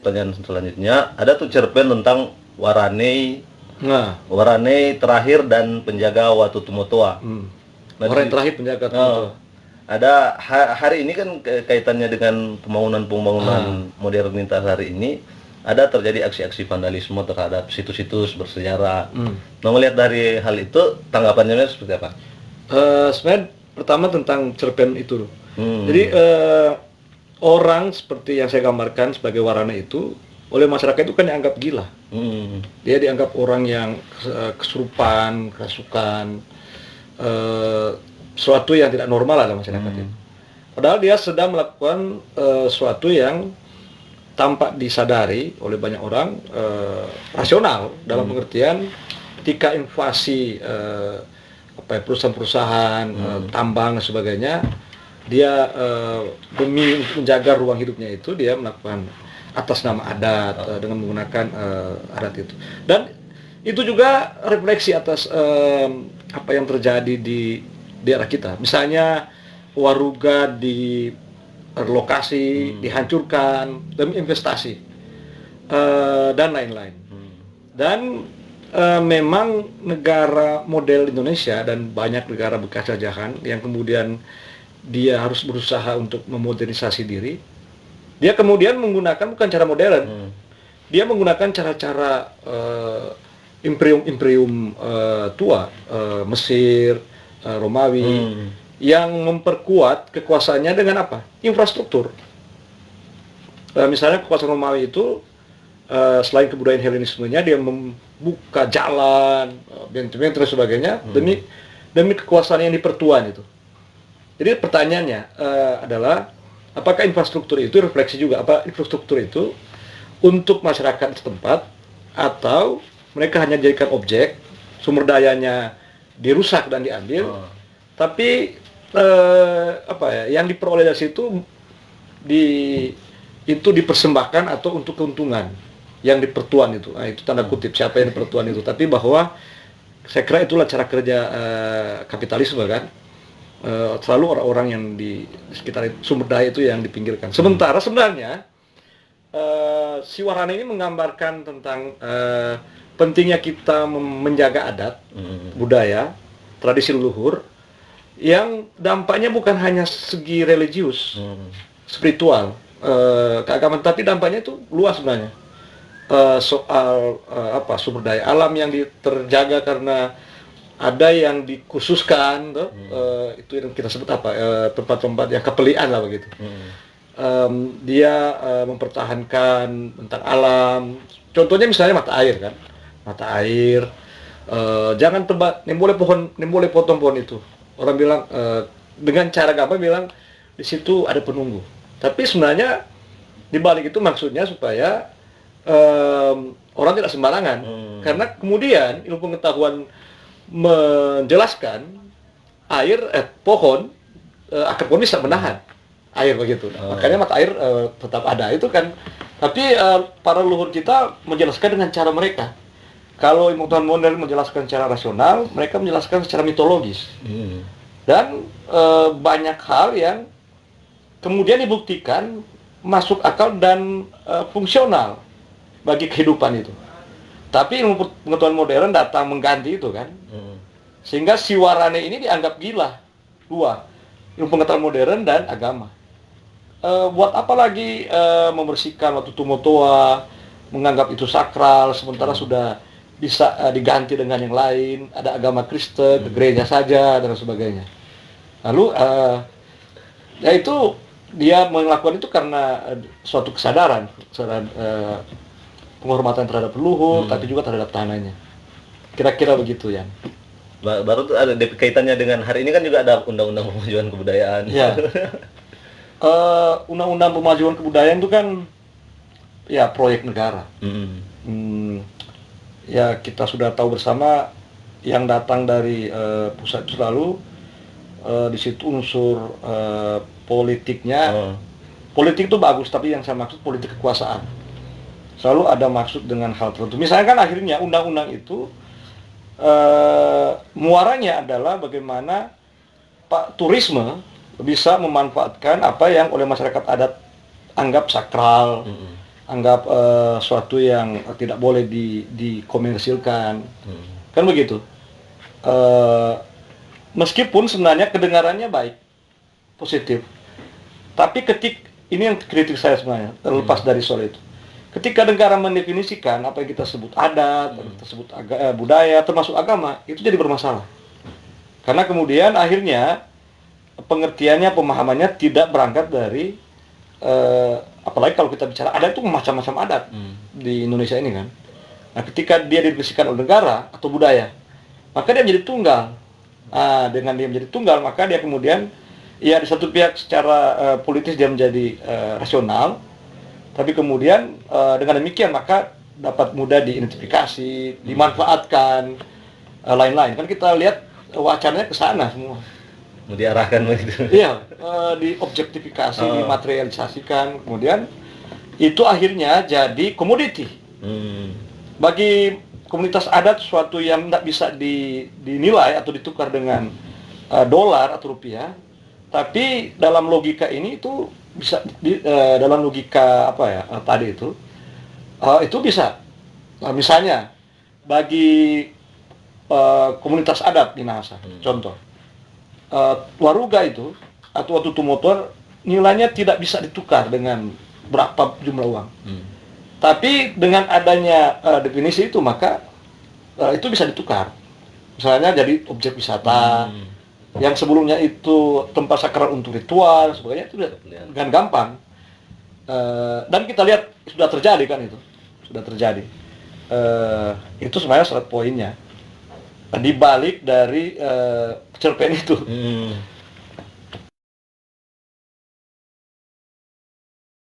pertanyaan selanjutnya, ada tuh cerpen tentang Warane terakhir dan penjaga Watu Tumotoa. Orang yang terakhir penjaga Tumotoa. Ada hari ini kan kaitannya dengan pembangunan modernitas hari ini, ada terjadi aksi-aksi vandalisme terhadap situs-situs bersejarah. Nah, melihat dari hal itu tanggapannya seperti apa? Sebenarnya pertama tentang cerpen itu. Jadi orang seperti yang saya gambarkan sebagai Warane itu oleh masyarakat itu kan dianggap gila. Dia dianggap orang yang kesurupan, kerasukan, suatu yang tidak normal dalam masyarakat itu. Padahal dia sedang melakukan suatu yang tampak disadari oleh banyak orang rasional dalam pengertian ketika invasi perusahaan-perusahaan, tambang dan sebagainya, dia demi menjaga ruang hidupnya itu dia melakukan atas nama adat dengan menggunakan adat itu. Dan itu juga refleksi atas apa yang terjadi di daerah kita. Misalnya waruga di relokasi, dihancurkan demi investasi dan lain-lain. Dan memang negara model Indonesia dan banyak negara bekas jajahan yang kemudian dia harus berusaha untuk memodernisasi diri, dia kemudian menggunakan bukan cara modern, dia menggunakan cara-cara imperium tua, Mesir, Romawi, yang memperkuat kekuasaannya dengan apa? Infrastruktur. Misalnya kekuasaan Romawi itu selain kebudayaan Helenismenya, dia membuka jalan, benteng dan sebagainya demi kekuasaan yang di pertuan itu. Jadi pertanyaannya adalah apakah infrastruktur itu refleksi juga apa infrastruktur itu untuk masyarakat setempat atau mereka hanya dijadikan objek, sumber dayanya dirusak dan diambil, tapi yang diperoleh dari situ itu dipersembahkan atau untuk keuntungan yang dipertuan itu. Nah, itu tanda kutip siapa yang dipertuan itu, tapi bahwa saya kira itulah cara kerja kapitalisme kan. Selalu orang-orang yang di sekitar sumber daya itu yang dipinggirkan. Sementara sebenarnya si Warane ini menggambarkan tentang pentingnya kita menjaga adat, budaya, tradisi leluhur yang dampaknya bukan hanya segi religius, spiritual, keagamaan, tapi dampaknya itu luas sebenarnya. Soal sumber daya alam yang terjaga karena ada yang dikhususkan, itu yang kita sebut tempat-tempat yang kepelian lah begitu. Dia mempertahankan tentang alam. Contohnya misalnya mata air kan, mata air. Jangan tebak, boleh potong pohon itu. Orang bilang dengan cara gampang bilang di situ ada penunggu. Tapi sebenarnya di balik itu maksudnya supaya orang tidak sembarangan. Karena kemudian ilmu pengetahuan menjelaskan pohon akar pohon bisa menahan air begitu. Makanya mata air tetap ada itu kan. Tapi para leluhur kita menjelaskan dengan cara mereka. Kalau ilmu pengetahuan modern menjelaskan secara rasional, mereka menjelaskan secara mitologis. Dan banyak hal yang kemudian dibuktikan masuk akal dan fungsional bagi kehidupan itu. Tapi ilmu pengetahuan modern datang mengganti itu kan. Sehingga si Warane ini dianggap gila. Dua, ilmu pengetahuan modern dan agama. Buat apa lagi membersihkan Watu Tumotoa, menganggap itu sakral, sementara sudah bisa diganti dengan yang lain, ada agama Kristen, gereja saja, dan sebagainya. Lalu, ya itu dia melakukan itu karena suatu kesadaran penghormatan terhadap leluhur, tapi juga terhadap tanahnya. Kira-kira begitu ya. Baru tuh ada kaitannya dengan hari ini kan juga ada undang-undang pemajuan kebudayaan. Ya. Undang-undang pemajuan kebudayaan itu kan ya proyek negara. Ya kita sudah tahu bersama yang datang dari pusat itu selalu di situ unsur politiknya. Politik itu bagus, tapi yang saya maksud politik kekuasaan. Selalu ada maksud dengan hal tertentu. Misalnya kan akhirnya undang-undang itu muaranya adalah bagaimana turisme bisa memanfaatkan apa yang oleh masyarakat adat anggap sakral, anggap suatu yang tidak boleh dikomersilkan, kan begitu. Meskipun sebenarnya kedengarannya baik, positif, tapi ini yang kritik saya sebenarnya, terlepas dari soal itu. Ketika negara mendefinisikan apa yang kita sebut adat, kita sebut budaya, termasuk agama, itu jadi bermasalah. Karena kemudian akhirnya pengertiannya, pemahamannya tidak berangkat dari apalagi kalau kita bicara adat, itu macam-macam adat di Indonesia ini kan. Nah, ketika dia didefinisikan oleh negara atau budaya, maka dia menjadi tunggal. Dengan dia menjadi tunggal, maka dia kemudian, ya di satu pihak secara politis dia menjadi rasional, tapi kemudian dengan demikian maka dapat mudah diidentifikasi, dimanfaatkan, lain-lain. Kan kita lihat wacananya ke sana semua. Mau diarahkan begitu. Iya, diobjektifikasi, dimaterialisasikan, kemudian itu akhirnya jadi komoditi. Bagi komunitas adat sesuatu yang tidak bisa dinilai atau ditukar dengan dolar atau rupiah, tapi dalam logika ini itu bisa dalam logika apa ya tadi itu bisa. Nah, misalnya bagi komunitas adat Minahasa, contoh waruga itu atau watutu motor nilainya tidak bisa ditukar dengan berapa jumlah uang. Tapi dengan adanya definisi itu, maka itu bisa ditukar. Misalnya jadi objek wisata yang sebelumnya itu tempat sakral untuk ritual, sebagainya, itu dengan gampang. Dan kita lihat sudah terjadi kan itu, sudah terjadi. Itu sebenarnya syarat poinnya. Di balik dari cerpen itu.